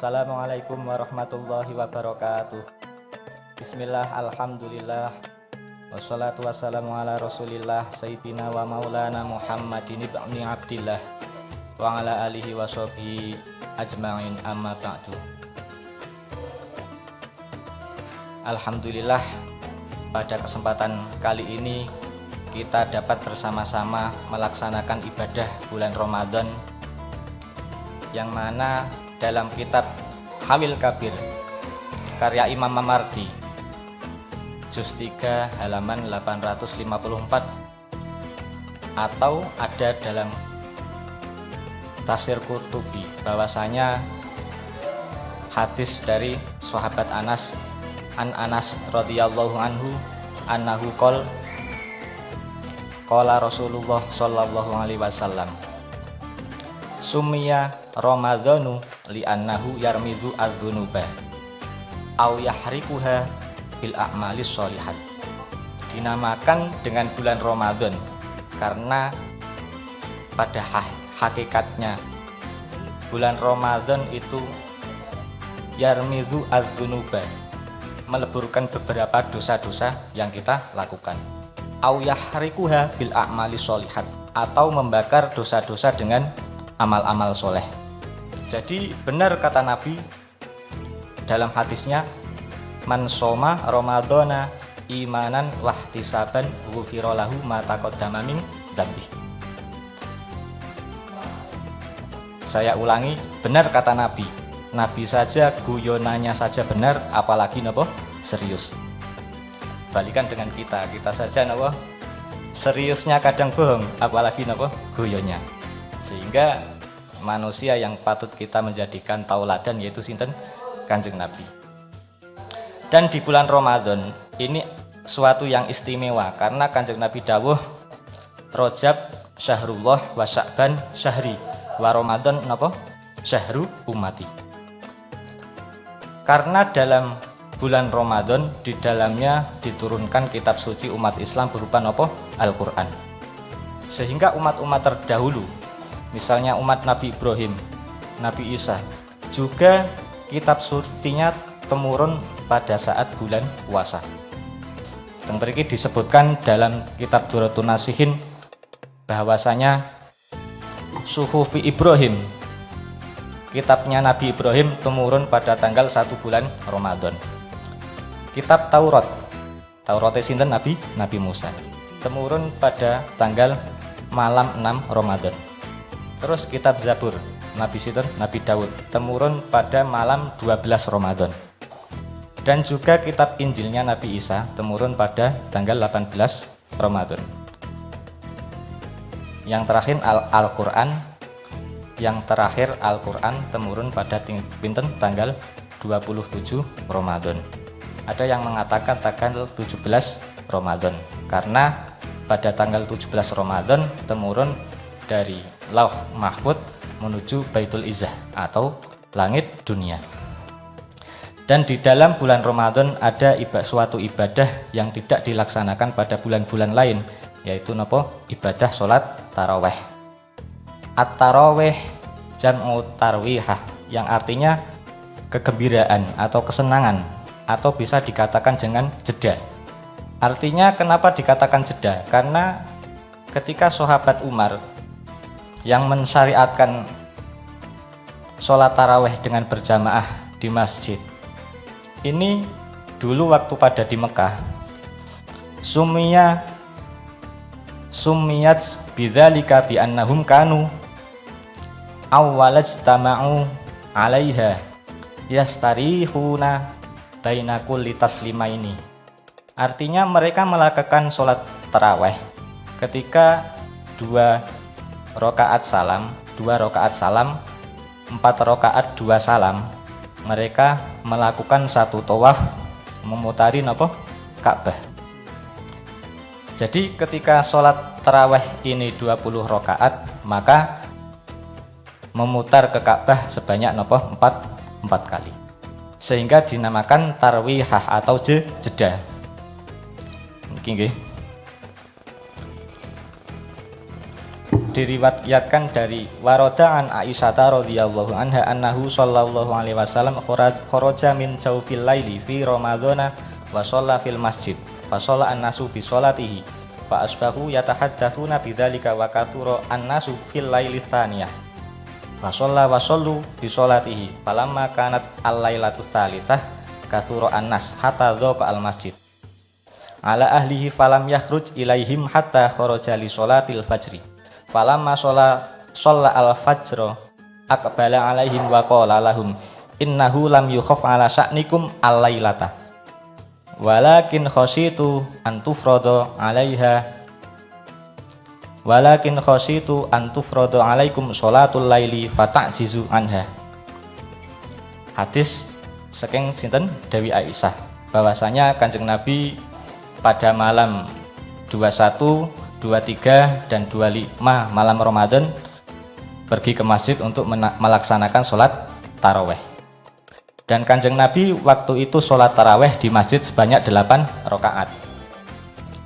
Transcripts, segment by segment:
Assalamualaikum warahmatullahi wabarakatuh. Bismillah, alhamdulillah, wassalatu wassalamu ala rasulillah sayyidina wa maulana Muhammadin ibni abdillah wa ala alihi wa sahbihi ajma'in, amma ba'du. Alhamdulillah, pada kesempatan kali ini kita dapat bersama-sama melaksanakan ibadah bulan Ramadan, yang mana dalam kitab Hamil Kabir karya Imam Mamardi juz 3 halaman 854, atau ada dalam tafsir Qurtubi bahwasanya hadis dari sahabat Anas radhiyallahu anhu annahu qala Rasulullah sallallahu alaihi wasallam summiya Ramadhanu li'annahu yarmidu adzunuba aw yahrikuha bil a'malis sholihat. Dinamakan dengan bulan Ramadan karena pada hakikatnya bulan Ramadan itu yarmidu adzunuba, meleburkan beberapa dosa-dosa yang kita lakukan. Aw yahrikuha bil a'malis sholihat, atau membakar dosa-dosa dengan amal-amal soleh. Jadi benar kata Nabi dalam hadisnya, man soma Ramadana imanan wahtisaban ghufira lahu ma taqaddama min dzambi. Saya ulangi, benar kata Nabi. Nabi saja guyonannya saja benar, apalagi napa serius. Balikan dengan kita saja napa seriusnya kadang bohong, apalagi napa guyonnya. Sehingga manusia yang patut kita menjadikan tauladan yaitu sinten? Kanjeng Nabi. Dan di bulan Ramadan ini suatu yang istimewa karena Kanjeng Nabi dawuh Rajab syahrullah wa Sya'ban syahri wa Ramadan napa syahru ummati. Karena dalam bulan Ramadan di dalamnya diturunkan kitab suci umat Islam berupa napa Al-Qur'an. Sehingga umat-umat terdahulu, misalnya umat Nabi Ibrahim, Nabi Isa, juga kitab sucinya temurun pada saat bulan puasa. Teng mriki disebutkan dalam kitab Duratun Nasihin bahwasanya Suhufi Ibrahim, kitabnya Nabi Ibrahim, temurun pada tanggal 1 bulan Ramadan. Kitab Taurat sinten Nabi Musa, temurun pada tanggal malam 6 Ramadan. Terus kitab Zabur Nabi Daud, temurun pada malam 12 Ramadan. Dan juga kitab Injilnya Nabi Isa, temurun pada tanggal 18 Ramadan. Yang terakhir Al-Qur'an temurun pada tanggal 27 Ramadan. Ada yang mengatakan tanggal 17 Ramadan karena pada tanggal 17 Ramadan temurun dari Lauh Mahfud menuju Baitul Izzah atau langit dunia. Dan di dalam bulan Ramadan ada suatu ibadah yang tidak dilaksanakan pada bulan-bulan lain, yaitu ibadah sholat taraweh. At-taraweh jam'u tarwihah, yang artinya kegembiraan atau kesenangan, atau bisa dikatakan dengan jeda. Artinya kenapa dikatakan jeda? Karena ketika sahabat Umar yang mensyariatkan sholat taraweh dengan berjamaah di masjid, ini dulu waktu pada di Mekah sumiyat bidzalika bi annahum kanu awwalajtama'u 'alaiha yastarihuna baina kulli taslimaini. Artinya mereka melakukan sholat taraweh ketika 2 rakaat salam, 4 rakaat 2 salam, mereka melakukan satu tawaf memutari Ka'bah. Jadi ketika sholat taraweh ini 20 rakaat, maka memutar ke Ka'bah sebanyak 4 kali, sehingga dinamakan tarwihah atau jeda. Niki nggih. diriwayatkan dari warodaan Aisyah radhiyallahu anha annahu sallallahu alaihi wasallam kharaja min jawfil laili fi ramadhana wa shalla fil masjid fa shalla an-nasu bi sholatihi fa asbahu yatahaddatsuna bidzalika wa kathura an-nasu fil laili tsaniyah fa shalla wa shallu bi sholatihi falamma kanat al-lailatu tsalitsah kathura an-nas hatta dhaqa al-masjid ala ahlihi falam yakhruj ilaihim hatta kharaja li sholatil fajri falamma sholla al-fajr aqbala alaihim wa qala lahum innahu lam yukhaf ala sya'nikum al-lailata walakin khasyitu an tufrada alaikum sholatul laili fata'jizu anha. Hadis saking sinten Dewi Aisyah bahwasanya Kanjeng Nabi pada malam 21, 23 dan 25 malam Ramadan pergi ke masjid untuk melaksanakan sholat taraweh. Dan Kanjeng Nabi waktu itu sholat taraweh di masjid sebanyak 8 rakaat.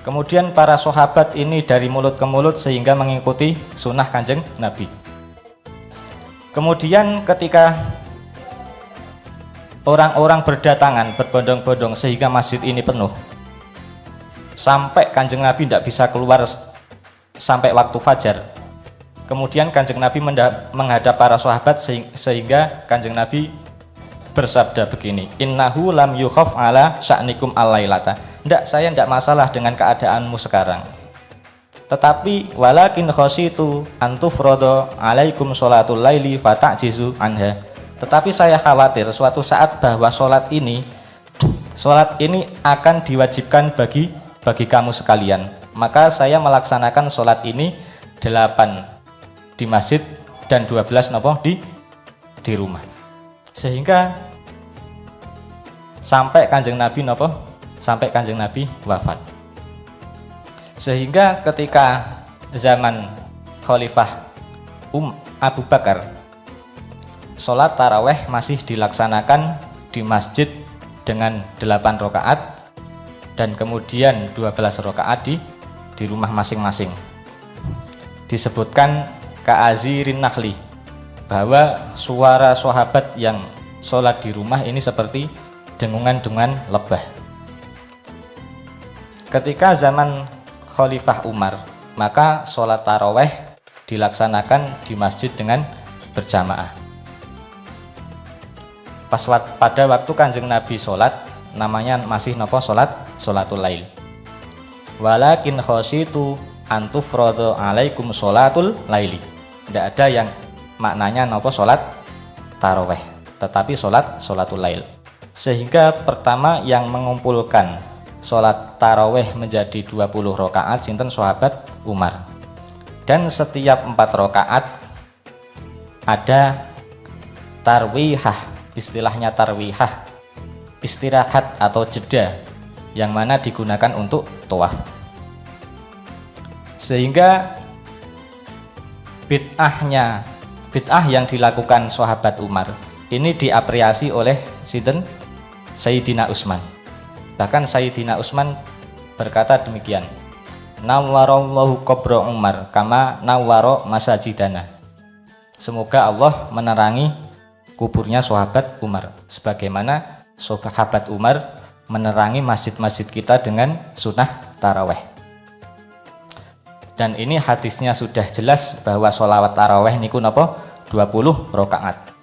Kemudian para sahabat ini dari mulut ke mulut sehingga mengikuti sunnah Kanjeng Nabi. Kemudian ketika orang-orang berdatangan berbondong-bondong sehingga masjid ini penuh, sampai Kanjeng Nabi tidak bisa keluar sampai waktu fajar. Kemudian Kanjeng Nabi menghadap para sahabat sehingga Kanjeng Nabi bersabda begini, innahu lam yukhaf ala sya'nikum al-lailata. Saya tidak masalah dengan keadaanmu sekarang, tetapi walakin khasyitu an tufrada alaikum sholatul laili fata'jizu anha. Tetapi saya khawatir suatu saat bahwa sholat ini akan diwajibkan bagi kamu sekalian, maka saya melaksanakan sholat ini 8 di masjid dan 12 di rumah, sehingga sampai Kanjeng Nabi wafat. Sehingga ketika zaman Khalifah Abu Bakar, sholat taraweh masih dilaksanakan di masjid dengan 8 rakaat dan kemudian 12 rakaat di rumah masing-masing. Disebutkan Ka'azirin Nakhli bahwa suara sahabat yang sholat di rumah ini seperti dengungan-dengungan lebah. Ketika zaman Khalifah Umar, maka sholat taraweh dilaksanakan di masjid dengan berjamaah. Pada waktu Kanjeng Nabi sholat, namanya masih sholatul lail. Walakin khasyitu an tufrada alaikum sholatul laili. Tidak ada yang maknanya sholat taraweh, tetapi sholatul lail. Sehingga pertama yang mengumpulkan sholat taraweh menjadi 20 rakaat sinten sahabat Umar. Dan setiap 4 rakaat ada tarwihah, istilahnya tarwihah, istirahat atau jeda yang mana digunakan untuk tawaf. Sehingga bid'ah yang dilakukan sahabat Umar ini diapresiasi oleh sinten Sayyidina Utsman. Bahkan Sayyidina Utsman berkata demikian, nawwarallahu qabra Umar kama nawwara masajidana. Semoga Allah menerangi kuburnya sahabat Umar sebagaimana sahabat Umar menerangi masjid-masjid kita dengan sunnah taraweh. Dan ini hadisnya sudah jelas bahwa sholawat taraweh niku 20 rakaat.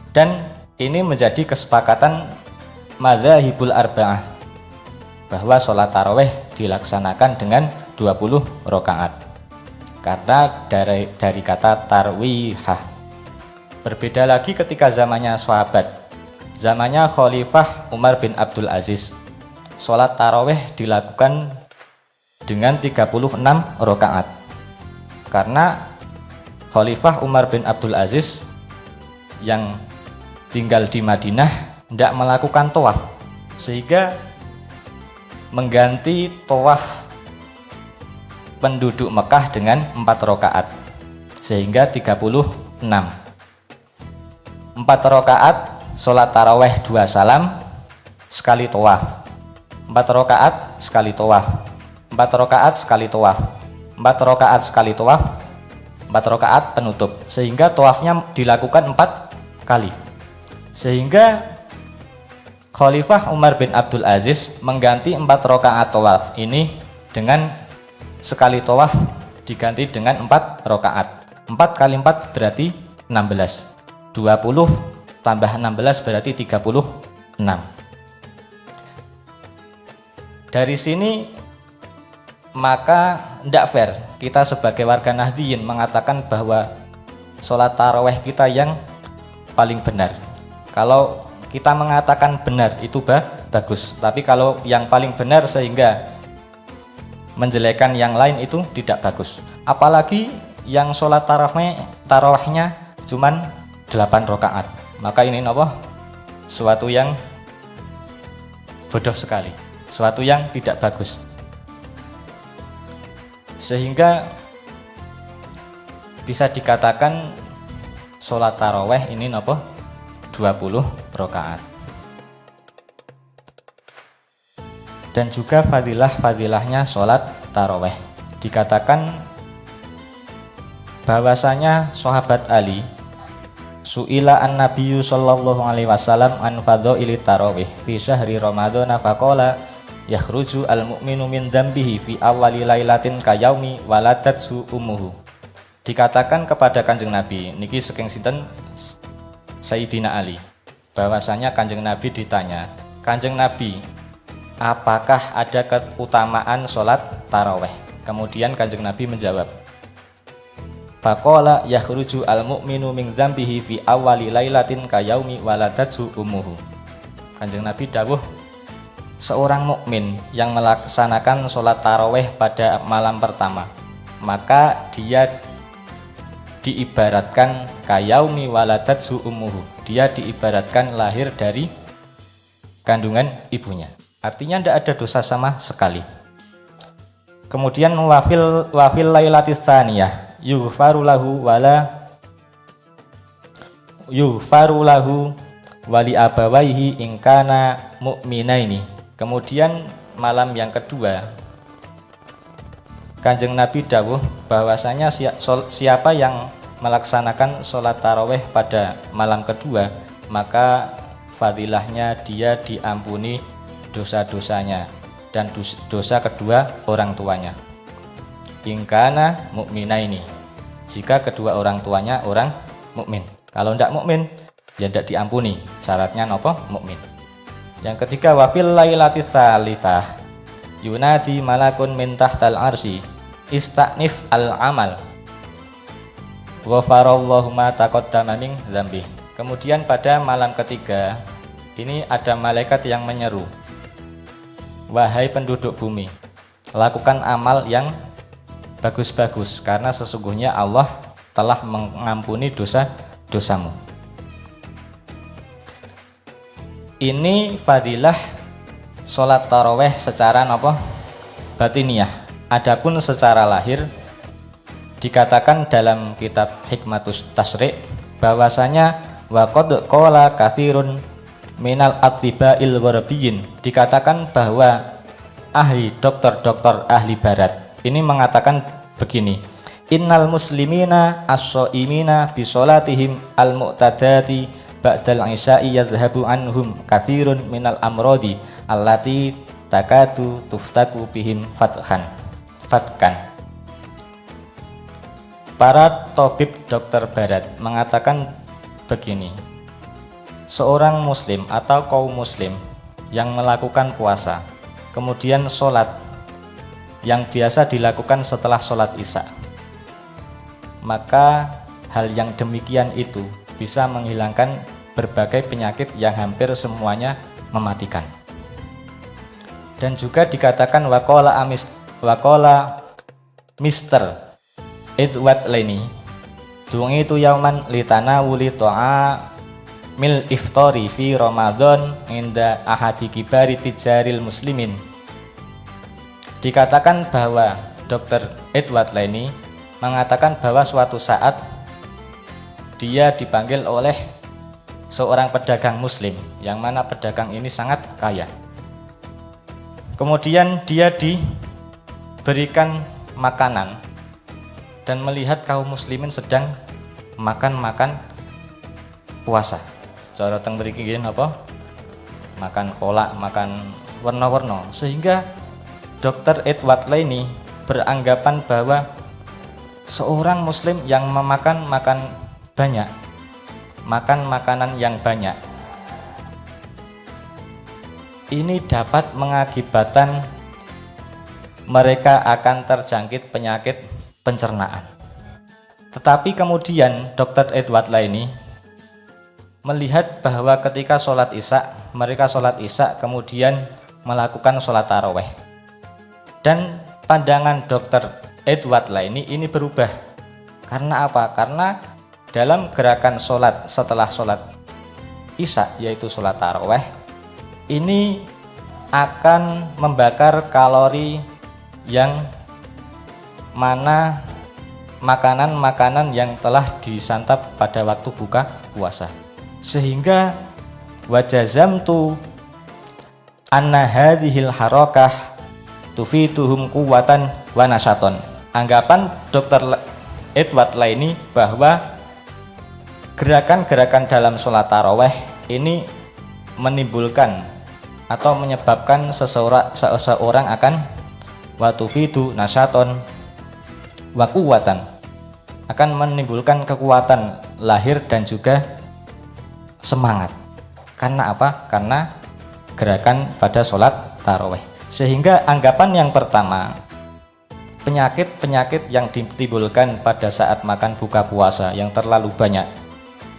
Dan ini menjadi kesepakatan madzhabul arba'ah bahwa sholat taraweh dilaksanakan dengan 20 rakaat karena dari kata tarwihah. Berbeda lagi ketika zamannya sahabat, zamannya Khalifah Umar bin Abdul Aziz, sholat taraweh dilakukan dengan 36 rakaat karena Khalifah Umar bin Abdul Aziz yang tinggal di Madinah tidak melakukan tawaf, sehingga mengganti tawaf penduduk Mekah dengan 4 rakaat sehingga 36. 4 rakaat sholat taraweh 2 salam sekali tawaf, 4 rakaat sekali tawaf, 4 rakaat sekali tawaf, 4 rakaat sekali tawaf, rakaat penutup, sehingga tawafnya dilakukan 4 kali. Sehingga Khalifah Umar bin Abdul Aziz mengganti 4 rakaat tawaf ini dengan sekali tawaf diganti dengan 4 rakaat. 4 kali 4 berarti 16. 20 tambah 16 berarti 36. Dari sini maka tidak fair kita sebagai warga Nahdliyin mengatakan bahwa sholat taraweh kita yang paling benar. Kalau kita mengatakan benar itu bagus, tapi kalau yang paling benar sehingga menjelekkan yang lain itu tidak bagus. Apalagi yang sholat tarawehnya cuman 8 rakaat, maka ini apa? Suatu yang bodoh sekali, suatu yang tidak bagus. Sehingga bisa dikatakan sholat taraweh ini apa? 20 rakaat. Dan juga fadilahnya sholat taraweh. Dikatakan bahwasanya sahabat Ali su'ila an-nabiyyu sallallahu alaihi wasallam an fadhaili tarawih fi syahri ramadhan faqala yakhruju al-mu'minu min dzambihi fi awwali lailatin kayaumi waladatsu ummuhu. Dikatakan kepada Kanjeng Nabi niki saking sinten Sayyidina Ali, bahwasanya Kanjeng Nabi ditanya, Kanjeng Nabi, apakah ada keutamaan sholat taraweh? Kemudian Kanjeng Nabi menjawab, faqala yakhruju al-mu'minu min dzambihi fi awwali lailatin kayaumi waladatsu ummuhu. Kanjeng Nabi dawuh, seorang mukmin yang melaksanakan sholat taraweh pada malam pertama, maka dia diibaratkan kayaumi waladatsu ummuhu. Dia diibaratkan lahir dari kandungan ibunya. Artinya tidak ada dosa sama sekali. Kemudian wafil lailatis tsaniyah yughfaru lahu wali abawaihi in kana mu'minaini. Kemudian malam yang kedua Kanjeng Nabi dawuh bahwasanya siapa yang melaksanakan sholat taraweh pada malam kedua, maka fadilahnya dia diampuni dosa-dosanya dan dosa kedua orang tuanya. Ingkana mukminaini, jika kedua orang tuanya orang mukmin. Kalau tidak mukmin, ya tidak diampuni. Syaratnya nopo? Mukmin. Yang ketiga, wafil lailatis tsalitsah yunadi malakun min tahtal arsy istanif al-amal ghafarallahu ma taqaddama min dzambi. Kemudian pada malam ketiga ini ada malaikat yang menyeru, wahai penduduk bumi, lakukan amal yang bagus-bagus karena sesungguhnya Allah telah mengampuni dosa-dosamu. Ini fadilah sholat taraweh secara batiniyah. Adapun secara lahir dikatakan dalam kitab Hikmatus Tasyri' bahwasanya waqad qala katsirun minal atiba'il gharabiyyin, dikatakan bahwa ahli dokter ahli barat ini mengatakan begini, innal muslimina as-shaimina bi sholatihim al-mu'tadati ba'dal isya'i yadhhabu anhum katsirun minal amrodi allati takatu tuftaku bihim fatkan. Para tabib dokter barat mengatakan begini, seorang muslim atau kaum muslim yang melakukan puasa kemudian sholat yang biasa dilakukan setelah sholat isya, maka hal yang demikian itu bisa menghilangkan berbagai penyakit yang hampir semuanya mematikan. Dan juga dikatakan waqala Mr. Edward Lenny dungi itu yauman litana wuli to'a mil iftari fi Ramadan inda ahadi kibari tijaril muslimin. Dikatakan bahwa Dr. Edward Lenny mengatakan bahwa suatu saat dia dipanggil oleh seorang pedagang muslim yang mana pedagang ini sangat kaya. Kemudian dia diberikan makanan dan melihat kaum muslimin sedang makan puasa. Cara teng mriki nggih napa? Makan kolak, makan warna-warna. Sehingga Dr. Edward Laini beranggapan bahwa seorang muslim yang memakan banyak, makan makanan yang banyak, ini dapat mengakibatkan mereka akan terjangkit penyakit pencernaan. Tetapi kemudian Dr. Edward Laini melihat bahwa ketika sholat isya, mereka sholat isya kemudian melakukan sholat taraweh. Dan pandangan Dr. Edward Laini ini berubah. Karena apa? Karena dalam gerakan sholat setelah sholat isya, yaitu sholat taraweh, ini akan membakar kalori yang mana makanan-makanan yang telah disantap pada waktu buka puasa. Sehingga wajazamtu anna hadhil harakah tufituhum quwwatan wa nashaton. Anggapan Dr. Edward Laini bahwa gerakan-gerakan dalam sholat taraweh ini menimbulkan atau menyebabkan seseorang akan wa tufitu nashaton wa quwwatan, akan menimbulkan kekuatan lahir dan juga semangat. Karena apa? Karena gerakan pada sholat taraweh. Sehingga anggapan yang pertama, penyakit-penyakit yang ditimbulkan pada saat makan buka puasa yang terlalu banyak,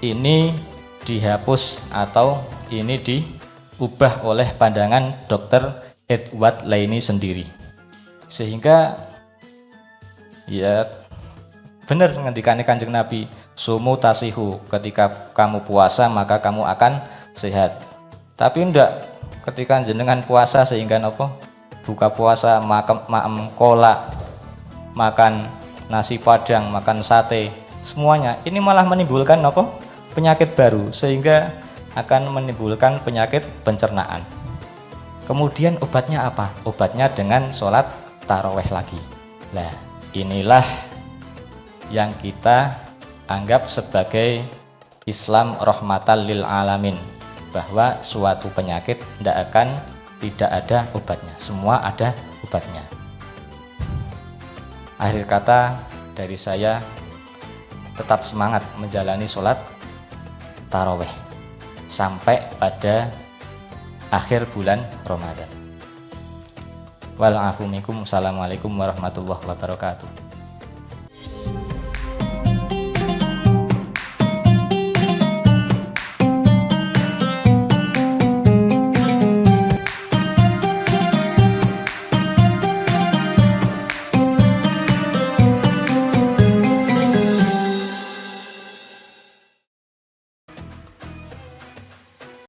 ini dihapus atau ini diubah oleh pandangan Dr. Edward Laini sendiri. Sehingga ya benar ngendikane Kanjeng Nabi, sumu tasihu, ketika kamu puasa maka kamu akan sehat. Tapi ndak ketika jenengan puasa sehingga nopo buka puasa makan kolak, makan nasi padang, makan sate, semuanya ini malah menimbulkan nopo penyakit baru, sehingga akan menimbulkan penyakit pencernaan. Kemudian obatnya apa? Obatnya dengan sholat taraweh lagi. Nah, inilah yang kita anggap sebagai Islam rahmatan lil alamin, bahwa suatu penyakit tidak ada obatnya, semua ada obatnya. Akhir kata dari saya, tetap semangat menjalani sholat taraweh sampai pada akhir bulan Ramadan. Wal afu minkum. Assalamualaikum warahmatullahi wabarakatuh.